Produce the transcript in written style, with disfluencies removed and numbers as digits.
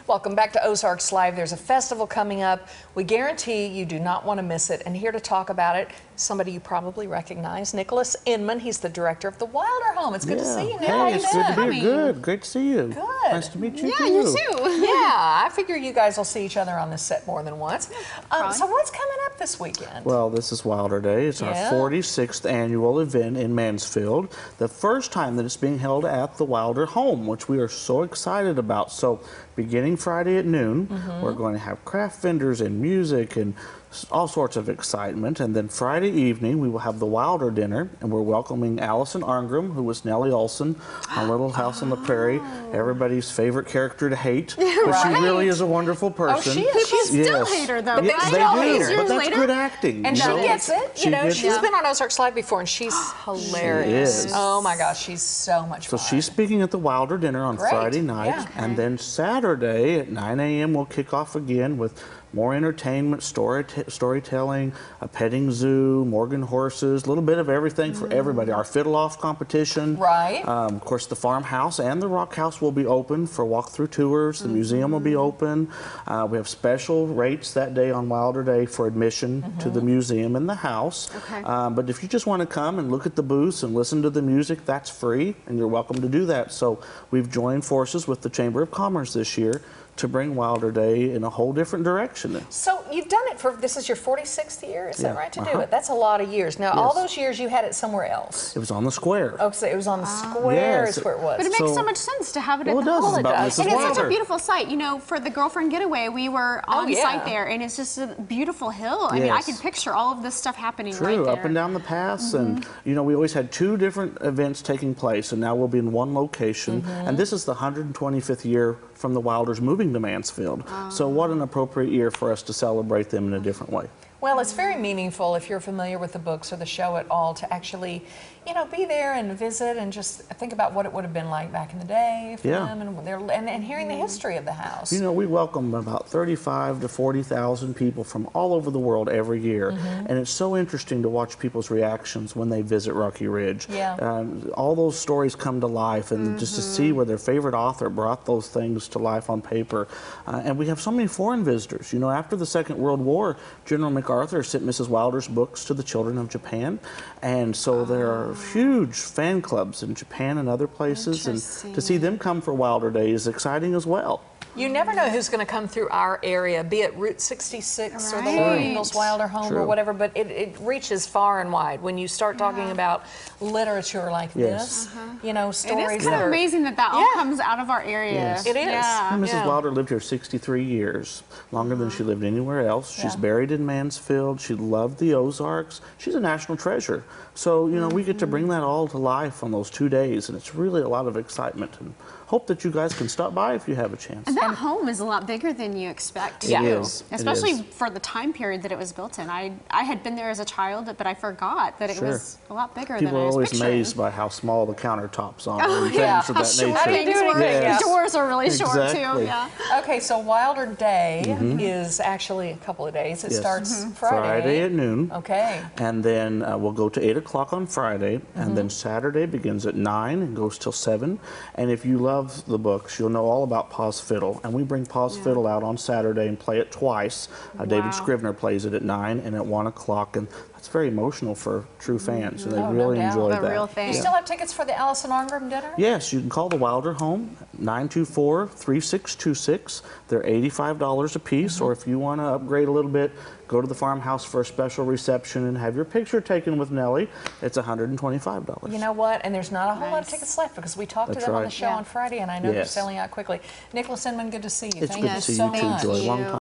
Welcome back to Ozarks Live. There's a festival coming up. We guarantee you do not want to miss it. And here to talk about it, somebody you probably recognize, Nicholas Inman. He's the director of the Wilder Home. It's good to see you, Nick. Hey, it's good to be here. Good. Great to see you. Good. Nice to meet you, Yeah, you too. Yeah, I figure you guys will see each other on this set more than once. So what's coming up this weekend? Well, this is Wilder Day. It's our 46th annual event in Mansfield. The first time that it's being held at the Wilder Home, which we are so excited about. So beginning Friday at noon, we're going to have craft vendors and music and all sorts of excitement. And then Friday evening, we will have the Wilder dinner, and we're welcoming Allison Arngrim, who was Nellie Olson on Little House on the Prairie, everybody's favorite character to hate. But she really is a wonderful person. Oh, she is. People still hate her, though. But right? they do. But that's good acting. And she gets it. You know, she's it. been on Ozarks Live before, and she's hilarious. She is. Oh my gosh, she's so much fun. So she's speaking at the Wilder dinner on Friday night, and then Saturday at 9 a.m. we'll kick off again with more entertainment, storytelling, a petting zoo, Morgan horses, a little bit of everything for everybody. Our fiddle-off competition. Right. Of course, the farmhouse and the rock house will be open for walk-through tours. The museum will be open. We have special rates that day on Wilder Day for admission to the museum and the house. Okay. But if you just want to come and look at the booths and listen to the music, that's free, and you're welcome to do that. So we've joined forces with the Chamber of Commerce this year to bring Wilder Day in a whole different direction. So you've done it for, this is your 46th year, is that right, to do it? That's a lot of years. Now, all those years you had it somewhere else. It was on the square. Oh, so it was on the square is where it was. But it makes so much sense to have it at the home. home. It does. And it's such a beautiful site. You know, for the girlfriend getaway, we were on site there, and it's just a beautiful hill. I mean, I can picture all of this stuff happening right there. Up and down the pass, and you know, we always had two different events taking place, and now we'll be in one location. And this is the 125th year from the Wilders moving to Mansfield. So what an appropriate year for us to celebrate them in a different way. Well, it's very meaningful if you're familiar with the books or the show at all to actually, you know, be there and visit and just think about what it would have been like back in the day for them and hearing the history of the house. You know, we welcome about 35 to 40,000 people from all over the world every year, and it's so interesting to watch people's reactions when they visit Rocky Ridge. All those stories come to life, and just to see where their favorite author brought those things to life on paper. And we have so many foreign visitors. You know, after the Second World War, General MacArthur sent Mrs. Wilder's books to the children of Japan, and so there are huge fan clubs in Japan and other places, and to see them come for Wilder Day is exciting as well. You never know who's going to come through our area, be it Route 66 or the Laura Ingalls Wilder Home or whatever, but it reaches far and wide. When you start talking about literature like this, you know, stories. It is kind of amazing that all comes out of our area. It is. Mrs. Wilder lived here 63 years, longer than she lived anywhere else. She's buried in Mansfield. She loved the Ozarks. She's a national treasure. So, you know, we get to bring that all to life on those 2 days, and it's really a lot of excitement. And hope that you guys can stop by if you have a chance. And that home is a lot bigger than you expect. It is. Especially for the time period that it was built in. I had been there as a child, but I forgot that it was a lot bigger than I was People are always picturing. amazed by how small the countertops are and things of that nature. How do you do anything? Doors are really short too. Okay, so Wilder Day is actually a couple of days. It starts Friday at noon. Okay. And then we'll go to 8 o'clock on Friday, and then Saturday begins at 9 and goes till 7. And if you love the books, you'll know all about Pa's Fiddle. And we bring Pa's Fiddle out on Saturday and play it twice. David Scrivener plays it at 9 and at 1 o'clock. And that's very emotional for true fans, and they really enjoy that. Real thing. You still have tickets for the Allison Arngrim dinner? Yes, you can call the Wilder Home, 924-3626. They're $85 a piece, or if you want to upgrade a little bit, go to the farmhouse for a special reception and have your picture taken with Nellie. It's $125. You know what? And there's not a whole lot of tickets left because we talked to them on the show on Friday, and I know they're selling out quickly. Nicholas Inman, good to see you. It's good to see you too, Joy. Long time.